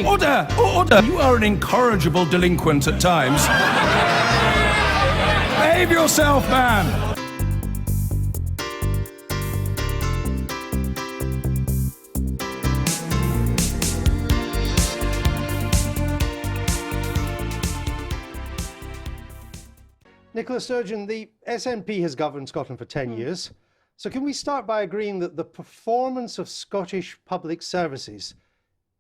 Order! Order! You are an incorrigible delinquent at times. Behave yourself, man! Nicola Sturgeon, the SNP has governed Scotland for 10 years. So can we start by agreeing that the performance of Scottish public services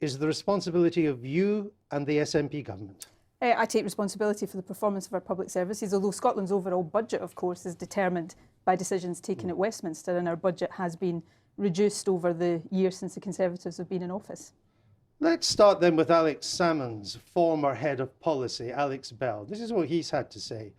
is the responsibility of you and the SNP government? I take responsibility for the performance of our public services, although Scotland's overall budget, of course, is determined by decisions taken at Westminster, and our budget has been reduced over the years since the Conservatives have been in office. Let's start then with Alex Salmond's former head of policy, Alex Bell. This is what he's had to say.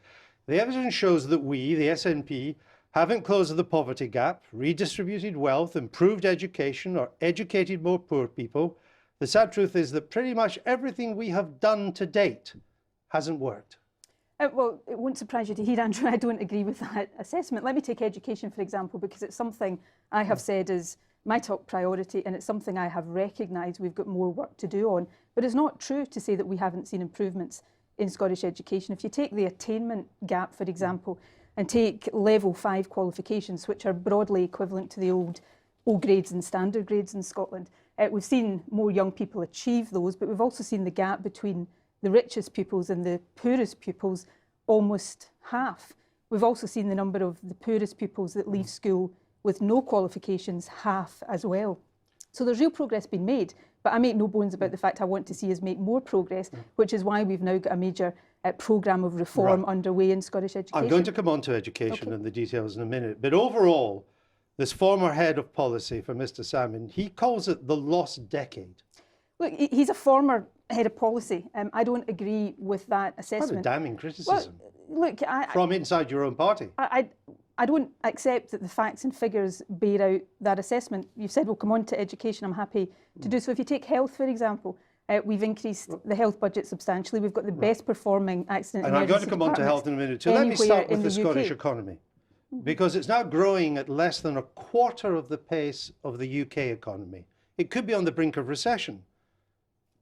The evidence shows that we, the SNP, haven't closed the poverty gap, redistributed wealth, improved education, or educated more poor people. The sad truth is that pretty much everything we have done to date hasn't worked. Well, it won't surprise you to hear, Andrew, I don't agree with that assessment. Let me take education, for example, because it's something I have said is my top priority, and it's something I have recognised we've got more work to do on. But it's not true to say that we haven't seen improvements in Scottish education. If you take the attainment gap, for example, and take level 5 qualifications, which are broadly equivalent to the old O grades and standard grades in Scotland, we've seen more young people achieve those, but we've also seen the gap between the richest pupils and the poorest pupils almost half. We've also seen the number of the poorest pupils that leave school with no qualifications half as well. So there's real progress being made, but I make no bones about the fact I want to see us make more progress, which is why we've now got a major programme of reform underway in Scottish education. I'm going to come on to education and the details in a minute, but overall, this former head of policy for Mr. Salmond, he calls it the lost decade. Look, he's a former head of policy. I don't agree with that assessment. Quite a damning criticism. Well, look, from inside your own party. I don't accept that the facts and figures bear out that assessment. You've said we'll come on to education. I'm happy to do so. If you take health, for example, we've increased the health budget substantially. We've got the best performing accident and I'm going to come on to health in a minute too. Let me start with the Scottish economy, because it's now growing at less than a quarter of the pace of the UK economy. It could be on the brink of recession.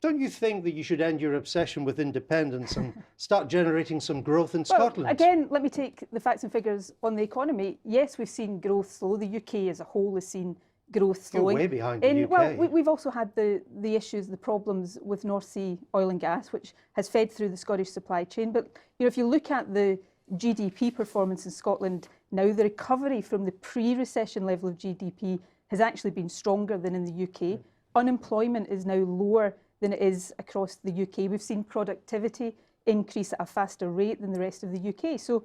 Don't you think that you should end your obsession with independence and start generating some growth in Scotland? Again, let me take the facts and figures on the economy. Yes, we've seen growth slow. The UK as a whole has seen growth slowing. You're way behind the UK. Well, we've also had the issues, the problems with North Sea oil and gas, which has fed through the Scottish supply chain. But if you look at the GDP performance in Scotland now, the recovery from the pre-recession level of GDP has actually been stronger than in the UK. Unemployment is now lower than it is across the UK. We've seen productivity increase at a faster rate than the rest of the UK. So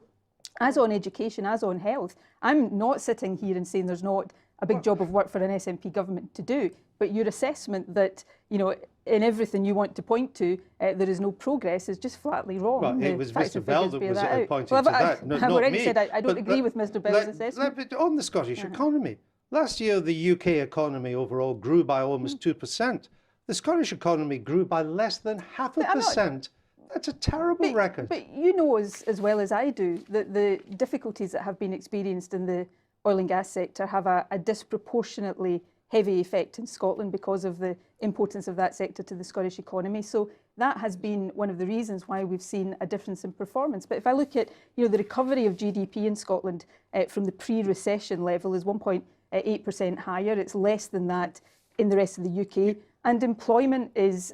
as on education, as on health, I'm not sitting here and saying there's not a big job of work for an SNP government to do, but your assessment that, in everything you want to point to, there is no progress is just flatly wrong. Well, it was Mr. Bell that was pointing to that, not I've already me. said I don't agree with Mr. Bell's assessment. On the Scottish economy, last year the UK economy overall grew by almost 2%. The Scottish economy grew by less than 0.5%. That's a terrible record. But you know as well as I do that the difficulties that have been experienced in the oil and gas sector have a disproportionately heavy effect in Scotland because of the importance of that sector to the Scottish economy. So that has been one of the reasons why we've seen a difference in performance. But if I look at the recovery of GDP in Scotland from the pre-recession level is 1.8% higher. It's less than that in the rest of the UK. And employment is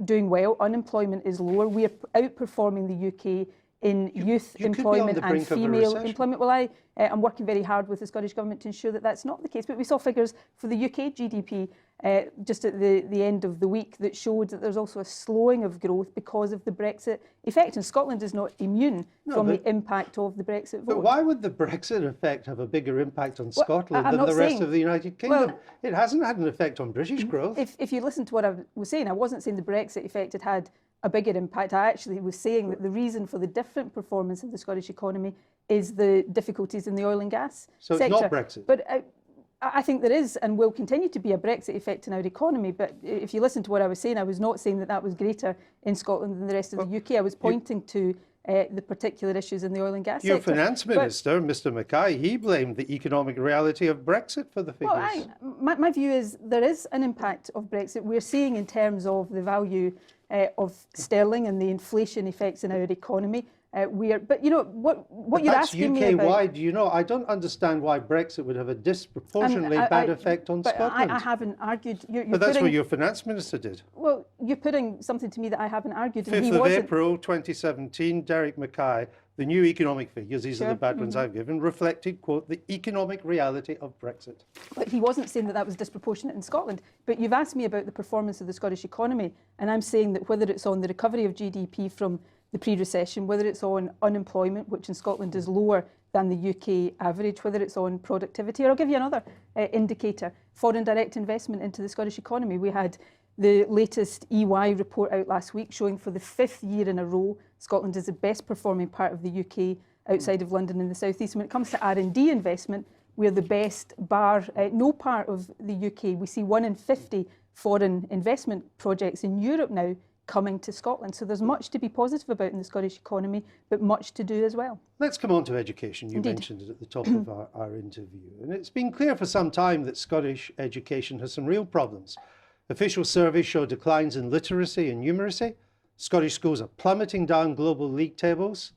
doing well. Unemployment is lower. We are outperforming the UK in youth employment and female employment. Well, I'm working very hard with the Scottish Government to ensure that that's not the case. But we saw figures for the UK GDP just at the end of the week that showed that there's also a slowing of growth because of the Brexit effect. And Scotland is not immune from the impact of the Brexit vote. But why would the Brexit effect have a bigger impact on Scotland than the rest of the United Kingdom? It hasn't had an effect on British growth. If you listen to what I was saying, I wasn't saying the Brexit effect had a bigger impact. I actually was saying that the reason for the different performance of the Scottish economy is the difficulties in the oil and gas sector. So it's not Brexit? But I think there is and will continue to be a Brexit effect in our economy. But if you listen to what I was saying, I was not saying that was greater in Scotland than the rest of the UK. I was pointing to the particular issues in the oil and gas Your sector. finance minister, Mr. Mackay, he blamed the economic reality of Brexit for the figures. Well, my view is there is an impact of Brexit. We're seeing in terms of the value of sterling and the inflation effects in our economy. But you know what you're asking me about. UK-wide. You know, I don't understand why Brexit would have a disproportionately bad effect on Scotland. I haven't argued. But that's what your finance minister did. Well, you're putting something to me that I haven't argued. 5th of April 2017, Derek Mackay, the new economic figures, these are the bad ones I've given, reflected, quote, the economic reality of Brexit. But he wasn't saying that that was disproportionate in Scotland. But you've asked me about the performance of the Scottish economy, and I'm saying that whether it's on the recovery of GDP from the pre-recession, whether it's on unemployment, which in Scotland is lower than the UK average, whether it's on productivity, or I'll give you another indicator, foreign direct investment into the Scottish economy. We had the latest EY report out last week showing for the 5th year in a row, Scotland is the best performing part of the UK outside of London and the South East. When it comes to R&D investment, we're the best bar no part of the UK. We see 1 in 50 foreign investment projects in Europe now coming to Scotland. So there's much to be positive about in the Scottish economy, but much to do as well. Let's come on to education. You mentioned it at the top of our interview. And it's been clear for some time that Scottish education has some real problems. Official surveys show declines in literacy and numeracy. Scottish schools are plummeting down global league tables.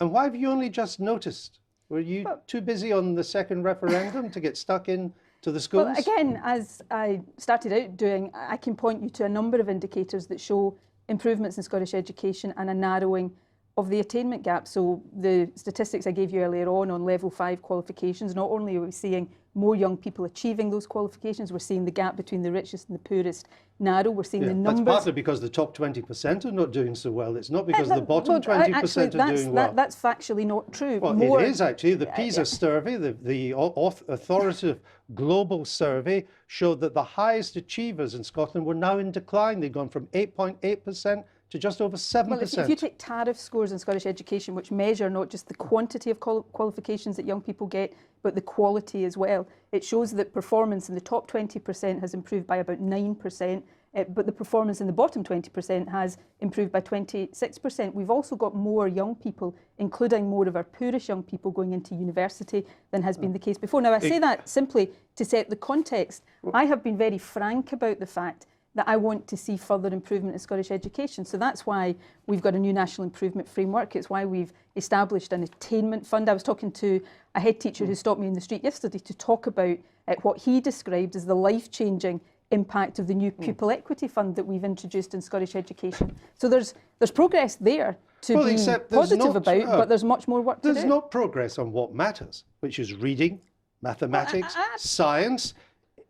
And why have you only just noticed? Were you too busy on the second referendum to get stuck in to the schools? Well, again, as I started out doing, I can point you to a number of indicators that show improvements in Scottish education and a narrowing of the attainment gap. So the statistics I gave you earlier on level 5 qualifications, not only are we seeing more young people achieving those qualifications, we're seeing the gap between the richest and the poorest narrow. We're seeing the numbers. That's partly because the top 20% are not doing so well. It's not because the bottom 20% are doing well. That's factually not true. Well, it is actually. The PISA survey, the authoritative global survey, showed that the highest achievers in Scotland were now in decline. They'd gone from 8.8% to just over 7%. Well, if you take tariff scores in Scottish education, which measure not just the quantity of qualifications that young people get, but the quality as well, it shows that performance in the top 20% has improved by about 9%, but the performance in the bottom 20% has improved by 26%. We've also got more young people, including more of our poorest young people, going into university than has been the case before. Now, I say that simply to set the context. I have been very frank about the fact that I want to see further improvement in Scottish education. So that's why we've got a new national improvement framework. It's why we've established an attainment fund. I was talking to a head teacher who stopped me in the street yesterday to talk about what he described as the life-changing impact of the new pupil equity fund that we've introduced in Scottish education. So there's progress there to be positive about, but there's much more work to do. There's not progress on what matters, which is reading, mathematics, science.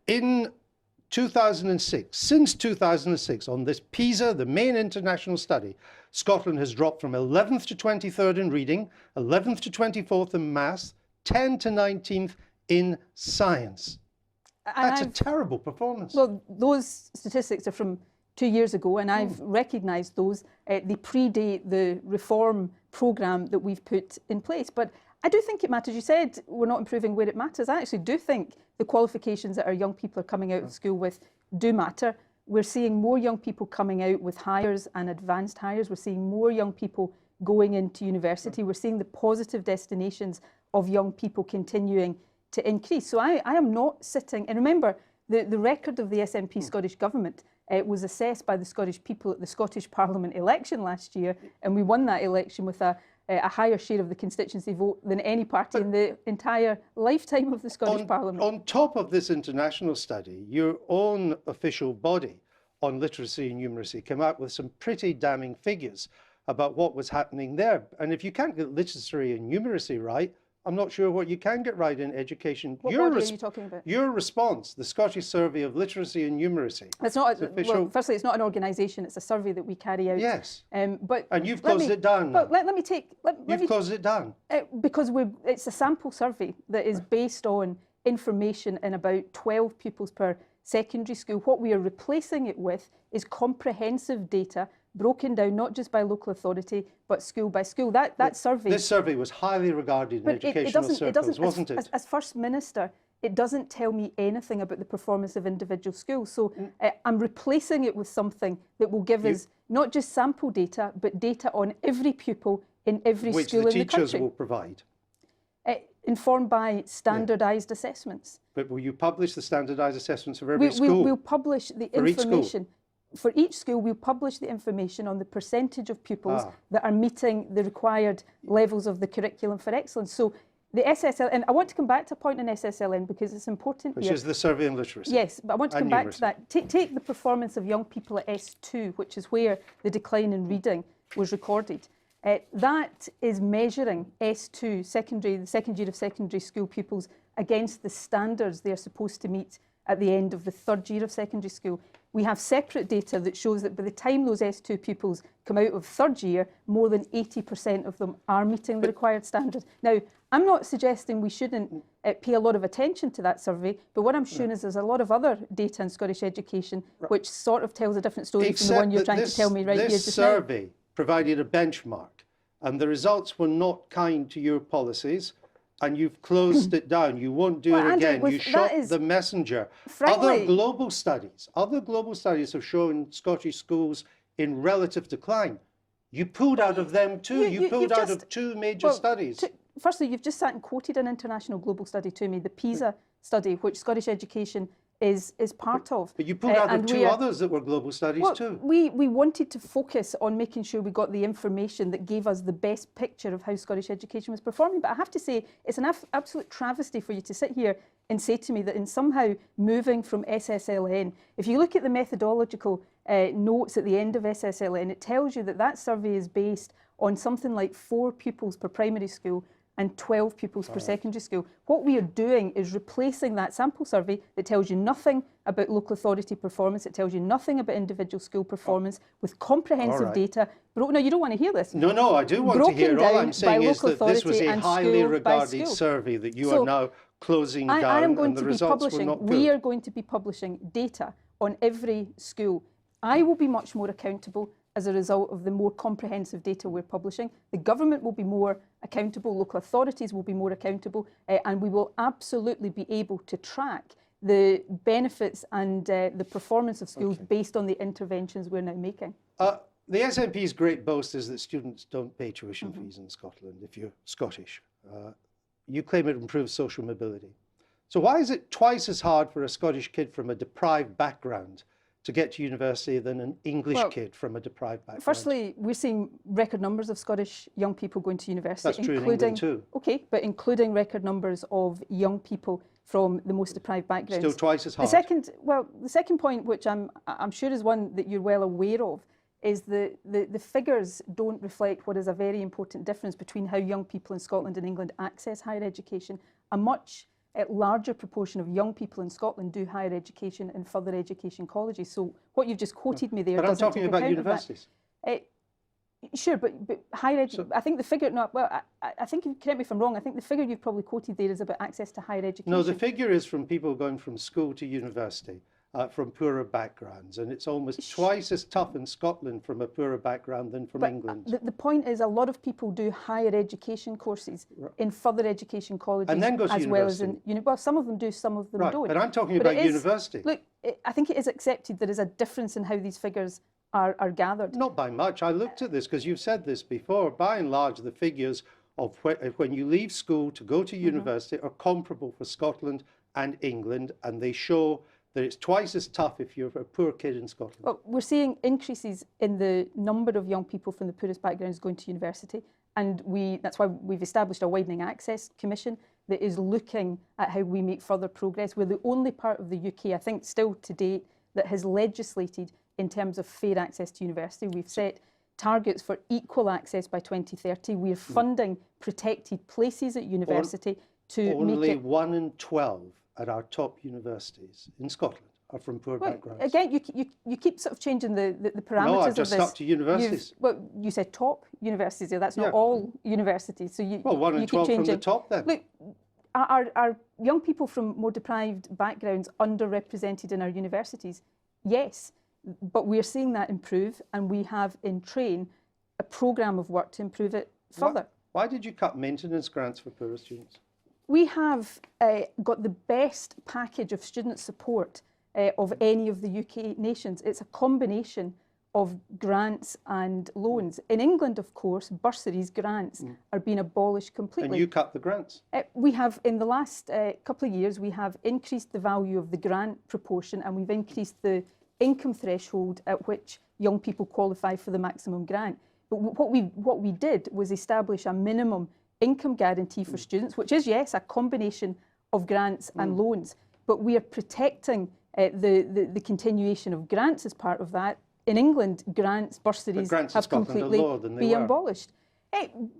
In 2006, since 2006, on this PISA, the main international study, Scotland has dropped from 11th to 23rd in reading, 11th to 24th in maths, 10th to 19th in science. That's a terrible performance. Well, those statistics are from 2 years ago, and I've recognised those. They predate the reform programme that we've put in place. But I do think it matters. You said we're not improving where it matters. I actually do think the qualifications that our young people are coming out of school with do matter. We're seeing more young people coming out with hires and advanced hires. We're seeing more young people going into university. We're seeing the positive destinations of young people continuing to increase. So I am not sitting, and remember, the record of the SNP Scottish Government was assessed by the Scottish people at the Scottish Parliament election last year, and we won that election with a higher share of the constituency vote than any party in the entire lifetime of the Scottish Parliament. On top of this international study, your own official body on literacy and numeracy came out with some pretty damning figures about what was happening there. And if you can't get literacy and numeracy right, I'm not sure what you can get right in education. What body are you talking about? Your response, the Scottish Survey of Literacy and Numeracy. It's not. Well, firstly, it's not an organisation. It's a survey that we carry out. Yes. And you've closed it down. But let me take. You've closed it down. Because it's a sample survey that is based on information in about 12 pupils per secondary school. What we are replacing it with is comprehensive data broken down not just by local authority but school by school. That survey. This survey was highly regarded in educational circles, wasn't it? As First Minister, it doesn't tell me anything about the performance of individual schools. So I'm replacing it with something that will give us not just sample data, but data on every pupil in every school in the country. Which the teachers will provide. Informed by standardised assessments. But will you publish the standardised assessments of every school? We'll publish the information. For each school, we'll publish the information on the percentage of pupils that are meeting the required levels of the curriculum for excellence. So the SSLN, and I want to come back to a point on SSLN because it's important Which here. is the survey and literacy. Yes, but I want to come back to that. Take the performance of young people at S2, which is where the decline in reading was recorded. That is measuring S2, the second year of secondary school pupils, against the standards they're supposed to meet at the end of the third year of secondary school. We have separate data that shows that by the time those S2 pupils come out of third year, more than 80% of them are meeting the required standard. Now, I'm not suggesting we shouldn't pay a lot of attention to that survey, but what I'm showing is there's a lot of other data in Scottish education which sort of tells a different story from the one you're trying to tell me right here just now. This survey provided a benchmark, and the results were not kind to your policies, and you've closed it down. You won't do it again. You shot the messenger. Frankly, other global studies have shown Scottish schools in relative decline. You pulled out of them too. You pulled out of two major studies. Firstly, you've just sat and quoted an international global study to me, the PISA study, which Scottish education is part of. But you pulled out of two others that were global studies too. We wanted to focus on making sure we got the information that gave us the best picture of how Scottish education was performing. But I have to say, it's an absolute travesty for you to sit here and say to me that in somehow moving from SSLN, if you look at the methodological notes at the end of SSLN, it tells you that that survey is based on something like 4 pupils per primary school and 12 pupils per secondary school. What we are doing is replacing that sample survey that tells you nothing about local authority performance, it tells you nothing about individual school performance, with comprehensive data. No, you don't want to hear this. No, I do want to hear it. All I'm saying is that this was a highly regarded survey that you are now closing down, I am going and the to be results publishing, were not good. we are going to be publishing data on every school. I will be much more accountable as a result of the more comprehensive data we're publishing. The government will be more accountable, local authorities will be more accountable, and we will absolutely be able to track the benefits and the performance of schools based on the interventions we're now making. The SNP's great boast is that students don't pay tuition fees in Scotland if you're Scottish. You claim it improves social mobility. So why is it twice as hard for a Scottish kid from a deprived background to get to university than an English kid from a deprived background? Firstly, we're seeing record numbers of Scottish young people going to university. That's true in England too. Okay, but including record numbers of young people from the most deprived backgrounds. Still twice as hard. The second point, which I'm sure is one that you're well aware of, is the figures don't reflect what is a very important difference between how young people in Scotland and England access higher education. A much larger proportion of young people in Scotland do higher education in further education colleges. So what you've just quoted me there but I'm doesn't talking take about account universities. Of that. Sure, but higher education, I think the figure, I think, correct me if I'm wrong, I think the figure you've probably quoted there is about access to higher education. No, the figure is from people going from school to university. From poorer backgrounds, and it's almost twice as tough in Scotland from a poorer background than from England. The point is, a lot of people do higher education courses in further education colleges, and then go to as university. Well as in well, some of them do, some of them don't. But I'm talking about university. Look, I think it is accepted there is a difference in how these figures are gathered. Not by much. I looked at this because you've said this before. By and large, the figures of when you leave school to go to university are comparable for Scotland and England, and they show that it's twice as tough if you're a poor kid in Scotland. Well, we're seeing increases in the number of young people from the poorest backgrounds going to university, and that's why we've established a Widening Access Commission that is looking at how we make further progress. We're the only part of the UK, I think still to date, that has legislated in terms of fair access to university. We've set targets for equal access by 2030. We're funding protected places at university to make it... Only 1 in 12 at our top universities in Scotland are from poor backgrounds. Again, you keep sort of changing the parameters no, of I've just this. Stuck to universities. You said top universities there. That's not all universities. So you 1 in 12 from the top then. Look, are young people from more deprived backgrounds underrepresented in our universities? Yes, but we're seeing that improve, and we have in train a programme of work to improve it further. Why did you cut maintenance grants for poorer students? we have got the best package of student support of any of the UK nations. It's a combination of grants and loans. In England, of course, bursaries, grants, are being abolished completely. And you cut the grants. We have, in the last couple of years, we have increased the value of the grant proportion, and we've increased the income threshold at which young people qualify for the maximum grant. But what we did was establish a minimum income guarantee for students, which is, yes, a combination of grants and loans, but we are protecting the continuation of grants as part of that. In England, grants, bursaries have completely been abolished.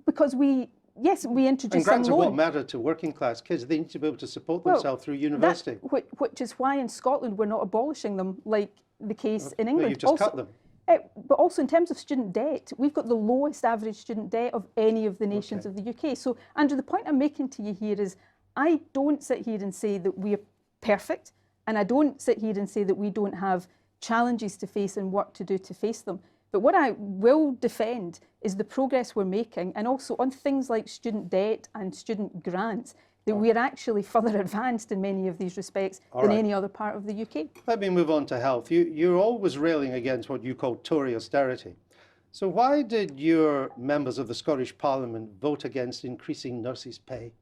Because we introduced and grants some are loan. what matter to working class kids. They need to be able to support themselves through university. Which is why in Scotland we're not abolishing them like the case in England. No, you've just cut them. But also in terms of student debt, we've got the lowest average student debt of any of the nations of the UK. So, Andrew, the point I'm making to you here is I don't sit here and say that we're perfect, and I don't sit here and say that we don't have challenges to face and work to do to face them. But what I will defend is the progress we're making, and also on things like student debt and student grants, that we are actually further advanced in many of these respects than any other part of the UK. Let me move on to health. You're always railing against what you call Tory austerity. So why did your members of the Scottish Parliament vote against increasing nurses' pay?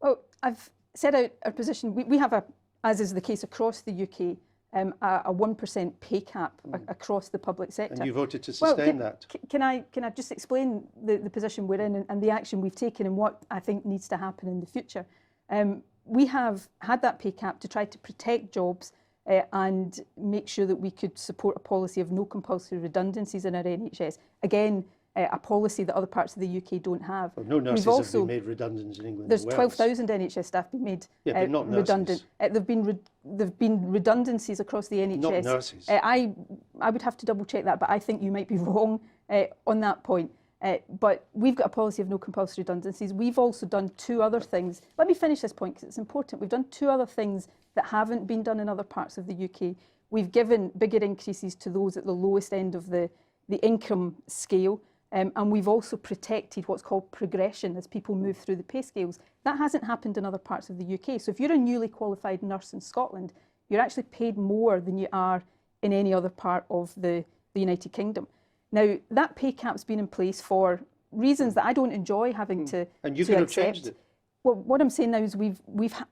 Well, I've set out our position. We have, as is the case across the UK, a 1% pay cap across the public sector. And you voted to sustain that. Can I just explain the position we're in and the action we've taken and what I think needs to happen in the future? We have had that pay cap to try to protect jobs and make sure that we could support a policy of no compulsory redundancies in our NHS. Again, a policy that other parts of the UK don't have. Well, no nurses have been made redundant in England. There's 12,000 NHS staff being made but not redundant. There've been redundancies across the NHS. Not nurses. I would have to double check that, but I think you might be wrong on that point. But we've got a policy of no compulsory redundancies. We've also done two other things. Let me finish this point because it's important. We've done two other things that haven't been done in other parts of the UK. We've given bigger increases to those at the lowest end of the income scale. And we've also protected what's called progression as people move through the pay scales. That hasn't happened in other parts of the UK. So if you're a newly qualified nurse in Scotland, you're actually paid more than you are in any other part of the United Kingdom. Now, that pay cap's been in place for reasons that I don't enjoy having to accept. And you could have changed it. Well, what I'm saying now is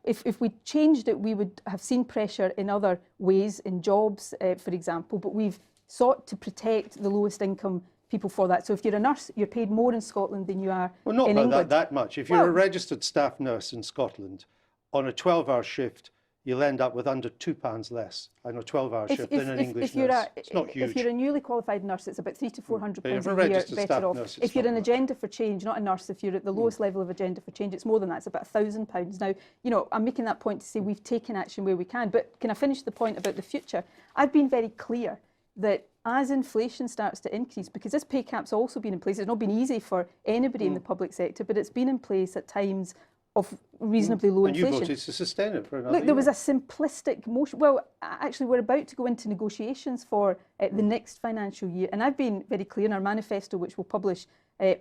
if we changed it, we would have seen pressure in other ways, in jobs, for example, but we've sought to protect the lowest income people for that. So if you're a nurse, you're paid more in Scotland than you are in England. Well, not that much. If you're a registered staff nurse in Scotland, on a 12-hour shift, you'll end up with under £2 less on a 12-hour shift than an English nurse. It's not huge. If you're a newly qualified nurse, it's about £300 to £400 a year better off. If you're an agenda for change, not a nurse, if you're at the lowest level of agenda for change, it's more than that. It's about £1,000. Now, you know, I'm making that point to say we've taken action where we can. But can I finish the point about the future? I've been very clear that as inflation starts to increase, because this pay cap's also been in place, it's not been easy for anybody in the public sector, but it's been in place at times of reasonably low inflation. And you voted to sustain it for another year. Look, there was a simplistic motion. Well, actually, we're about to go into negotiations for the next financial year, and I've been very clear in our manifesto, which we'll publish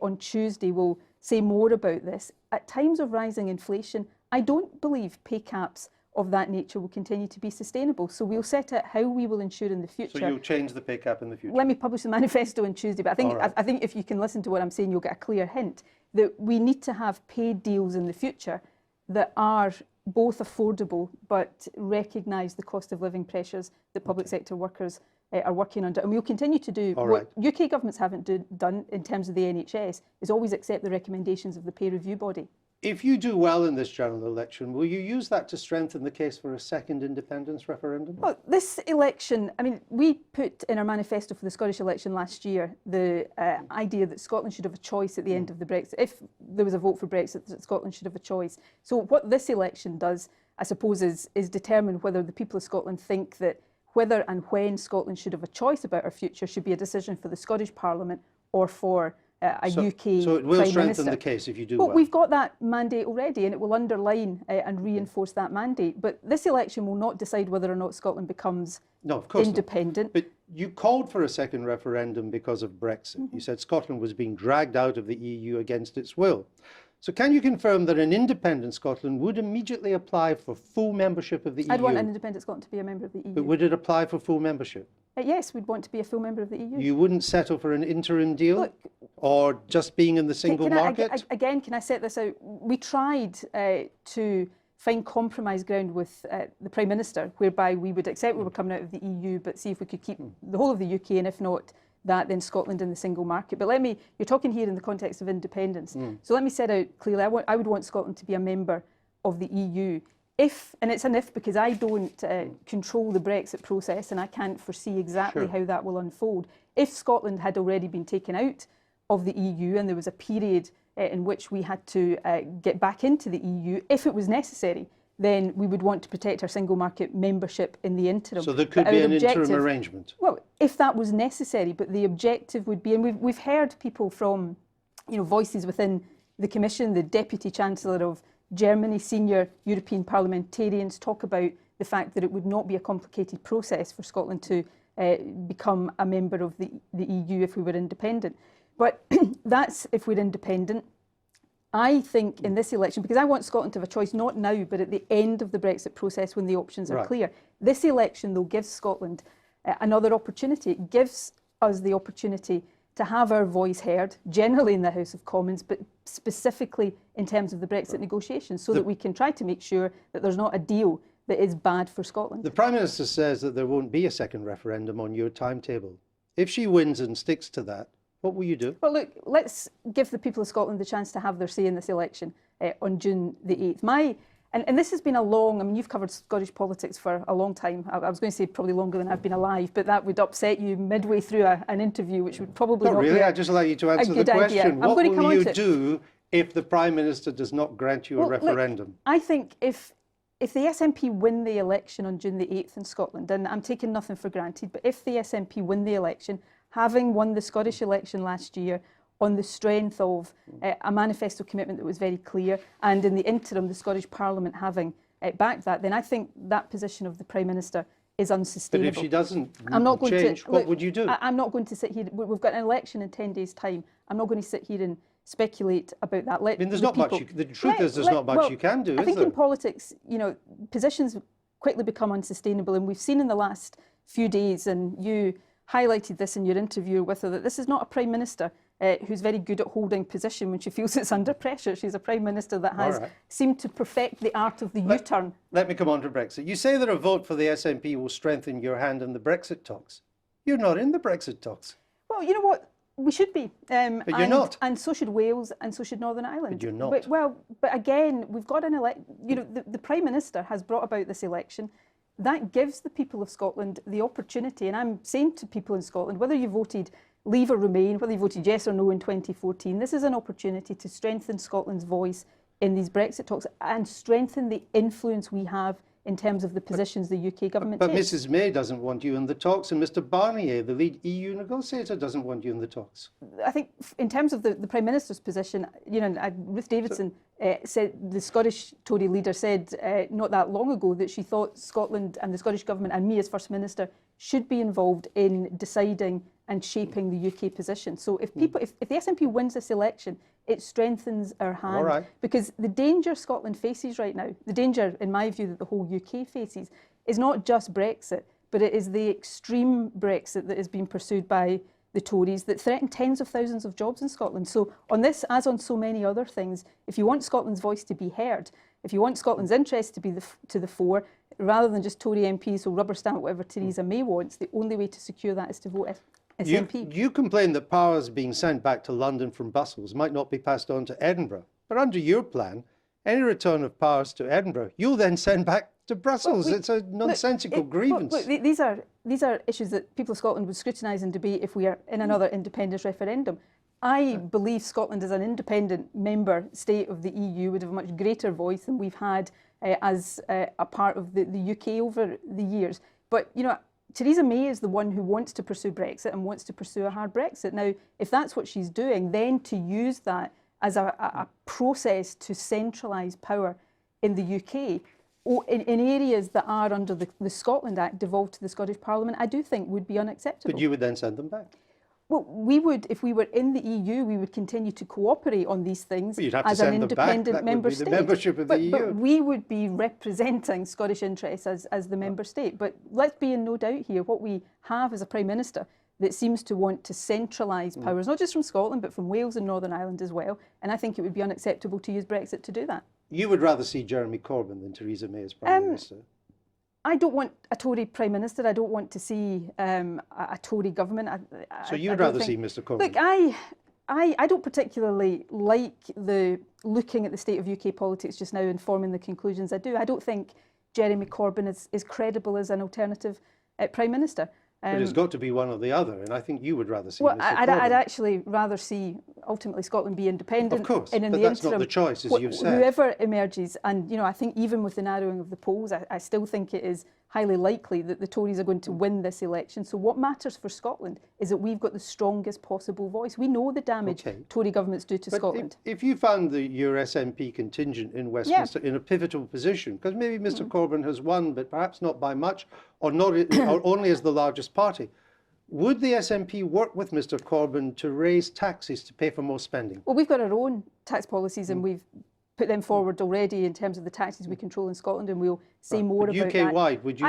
on Tuesday, will say more about this. At times of rising inflation, I don't believe pay caps of that nature will continue to be sustainable. So we'll set out how we will ensure in the future. So you'll change the pay cap in the future? Let me publish the manifesto on Tuesday, but I think if you can listen to what I'm saying, you'll get a clear hint that we need to have paid deals in the future that are both affordable but recognise the cost of living pressures that public sector workers are working under. And we'll continue to do what UK governments haven't done in terms of the NHS, is always accept the recommendations of the pay review body. If you do well in this general election, will you use that to strengthen the case for a second independence referendum? Well, this election, I mean, we put in our manifesto for the Scottish election last year the idea that Scotland should have a choice at the end of the Brexit. If there was a vote for Brexit, that Scotland should have a choice. So what this election does, I suppose, is determine whether the people of Scotland think that whether and when Scotland should have a choice about our future should be a decision for the Scottish Parliament or for UK So it will Prime strengthen Minister. the case if you do well? Well, we've got that mandate already, and it will underline and reinforce that mandate. But this election will not decide whether or not Scotland becomes independent. But you called for a second referendum because of Brexit. You said Scotland was being dragged out of the EU against its will. So can you confirm that an independent Scotland would immediately apply for full membership of the EU? I'd want an independent Scotland to be a member of the EU. But would it apply for full membership? Yes, we'd want to be a full member of the EU. You wouldn't settle for an interim deal? Look, or just being in the single market? Again, can I set this out? We tried to find compromise ground with the Prime Minister, whereby we would accept we were coming out of the EU, but see if we could keep the whole of the UK, and if not that, then Scotland in the single market. But you're talking here in the context of independence. So let me set out clearly, I would want Scotland to be a member of the EU. If, and it's an if because I don't control the Brexit process and I can't foresee exactly how that will unfold. If Scotland had already been taken out of the EU and there was a period in which we had to get back into the EU, if it was necessary, then we would want to protect our single market membership in the interim. So there could be an interim arrangement? Well, if that was necessary, but the objective would be, and we've heard people from, voices within the Commission, the Deputy Chancellor of Germany, senior European parliamentarians talk about the fact that it would not be a complicated process for Scotland to become a member of the EU if we were independent. But that's if we're independent. I think in this election, because I want Scotland to have a choice, not now, but at the end of the Brexit process when the options are clear. This election, though, gives Scotland another opportunity. It gives us the opportunity to have our voice heard, generally in the House of Commons, but specifically in terms of the Brexit negotiations, so that we can try to make sure that there's not a deal that is bad for Scotland. The Prime Minister says that there won't be a second referendum on your timetable. If she wins and sticks to that, what will you do? Well, look, let's give the people of Scotland the chance to have their say in this election on June the 8th. And this has been a long, you've covered Scottish politics for a long time. I was going to say probably longer than I've been alive, but that would upset you midway through an interview, which would probably not really. be I'd just like you to answer the question. What will you do if the Prime Minister does not grant you a referendum? Look, I think if the SNP win the election on June the 8th in Scotland, and I'm taking nothing for granted, but if the SNP win the election, having won the Scottish election last year on the strength of a manifesto commitment that was very clear, and in the interim the Scottish Parliament having backed that, then I think that position of the Prime Minister is unsustainable. But if she doesn't change, what would you do? I'm not going to sit here. We've got an election in 10 days' time. I'm not going to sit here and speculate about that. There's not much. The truth is, there's not much you can do. I think in politics, positions quickly become unsustainable, and we've seen in the last few days, and you highlighted this in your interview with her, that this is not a Prime Minister who's very good at holding position when she feels it's under pressure. She's a Prime Minister that has seemed to perfect the art of the U-turn. Let me come on to Brexit. You say that a vote for the SNP will strengthen your hand in the Brexit talks. You're not in the Brexit talks. Well, you know what? We should be. But you're not. And so should Wales, and so should Northern Ireland. But you're not. But again, we've got an election. The Prime Minister has brought about this election. That gives the people of Scotland the opportunity, and I'm saying to people in Scotland, whether you voted Leave or Remain, whether you voted yes or no in 2014, this is an opportunity to strengthen Scotland's voice in these Brexit talks and strengthen the influence we have in terms of the positions the UK government takes. But Mrs May doesn't want you in the talks, and Mr Barnier, the lead EU negotiator, doesn't want you in the talks. I think in terms of the Prime Minister's position, Ruth Davidson said, the Scottish Tory leader said not that long ago that she thought Scotland and the Scottish Government and me as First Minister should be involved in deciding and shaping the UK position. So if the SNP wins this election, it strengthens our hand. Because the danger Scotland faces right now, the danger, in my view, that the whole UK faces, is not just Brexit, but it is the extreme Brexit that is being pursued by the Tories that threaten tens of thousands of jobs in Scotland. So on this, as on so many other things, if you want Scotland's voice to be heard, if you want Scotland's interest to be to the fore, rather than just Tory MPs who rubber stamp whatever Theresa May wants, the only way to secure that is to vote SNP. You complain that powers being sent back to London from Brussels might not be passed on to Edinburgh. But under your plan, any return of powers to Edinburgh, you'll then send back to Brussels. It's a nonsensical grievance. Look, these are issues that people of Scotland would scrutinise and debate if we are in another independence referendum. I believe Scotland as an independent member state of the EU would have a much greater voice than we've had as a part of the UK over the years. But, Theresa May is the one who wants to pursue Brexit and wants to pursue a hard Brexit. Now, if that's what she's doing, then to use that as a process to centralise power in the UK, in areas that are under the Scotland Act devolved to the Scottish Parliament, I do think would be unacceptable. But you would then send them back. Well, we would, if we were in the EU, we would continue to cooperate on these things Well, you'd have to as an send them back. independent That member would be the state. membership of the EU. But we would be representing Scottish interests as the member state. But let's be in no doubt here, what we have is a Prime Minister that seems to want to centralise powers, not just from Scotland, but from Wales and Northern Ireland as well. And I think it would be unacceptable to use Brexit to do that. You would rather see Jeremy Corbyn than Theresa May as Prime Minister? I don't want a Tory Prime Minister. I don't want to see a Tory government. So you'd rather see Mr Corbyn? Look, I don't particularly like the looking at the state of UK politics just now and forming the conclusions I do. I don't think Jeremy Corbyn is credible as an alternative Prime Minister. But it's got to be one or the other, and I think you would rather see well, Mr Corbyn. I'd actually rather see ultimately Scotland be independent. Of course, and in but the that's interim, not the choice, as you've said. Whoever emerges, and I think even with the narrowing of the polls, I still think it is highly likely that the Tories are going to win this election. So what matters for Scotland is that we've got the strongest possible voice. We know the damage Tory governments do to Scotland. If you found your SNP contingent in Westminster in a pivotal position, because maybe Mr Corbyn has won, but perhaps not by much, or not, or only as the largest party, would the SNP work with Mr Corbyn to raise taxes to pay for more spending? Well, we've got our own tax policies and we've put them forward already in terms of the taxes we control in Scotland, and we'll say more about that. UK-wide, would you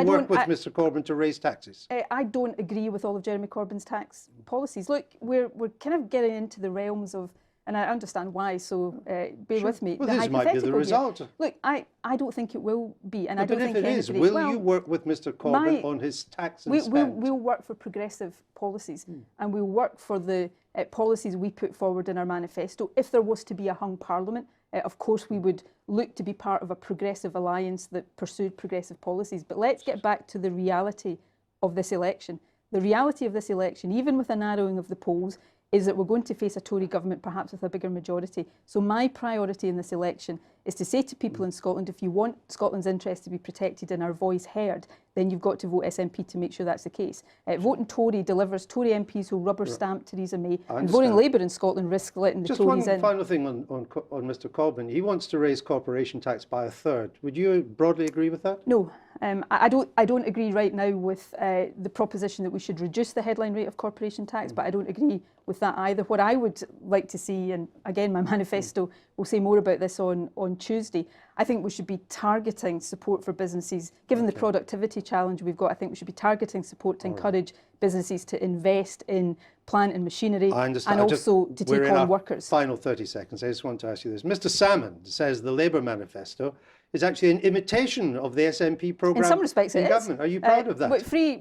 work with Mr Corbyn to raise taxes? I don't agree with all of Jeremy Corbyn's tax policies. Look, we're kind of getting into the realms of, and I understand why, so bear with me. Well, this might be the result. Look, I don't think it will be, and I don't think if it is, will you work with Mr Corbyn on his tax and spend? We'll work for progressive policies, and we'll work for the policies we put forward in our manifesto. If there was to be a hung parliament, of course we would look to be part of a progressive alliance that pursued progressive policies. But let's get back to the reality of this election. The reality of this election, even with a narrowing of the polls, is that we're going to face a Tory government, perhaps with a bigger majority. So my priority in this election is to say to people in Scotland, if you want Scotland's interests to be protected and our voice heard, then you've got to vote SNP to make sure that's the case. Voting Tory delivers Tory MPs who rubber stamp Theresa May, and voting Labour in Scotland risks letting the Tories in. Just one final thing on Mr Corbyn. He wants to raise corporation tax by a third. Would you broadly agree with that? No. I don't agree right now with the proposition that we should reduce the headline rate of corporation tax, but I don't agree with that either. What I would like to see, and again my manifesto will say more about this on Tuesday, I think we should be targeting support for businesses. Given the productivity challenge we've got, I think we should be targeting support to encourage businesses to invest in plant and machinery, and also to take on workers. Final 30 seconds. I just want to ask you this. Mr Salmond says the Labour manifesto is actually an imitation of the SNP programme in some respects in government. Are you proud of that?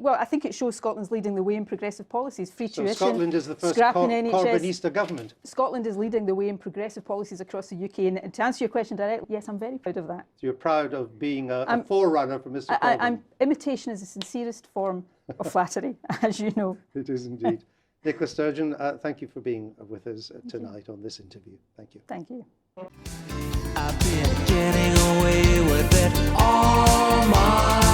Well, I think it shows Scotland's leading the way in progressive policies. Free tuition, Scotland is the first scrapping NHS. Corbynista government. Scotland is leading the way in progressive policies across the UK. And to answer your question directly, yes, I'm very proud of that. So you're proud of being a forerunner for Mr Corbyn? Imitation is the sincerest form of flattery, as you know. It is indeed. Nicola Sturgeon, thank you for being with us tonight on this interview. Thank you. Thank you. I've been getting away with it all my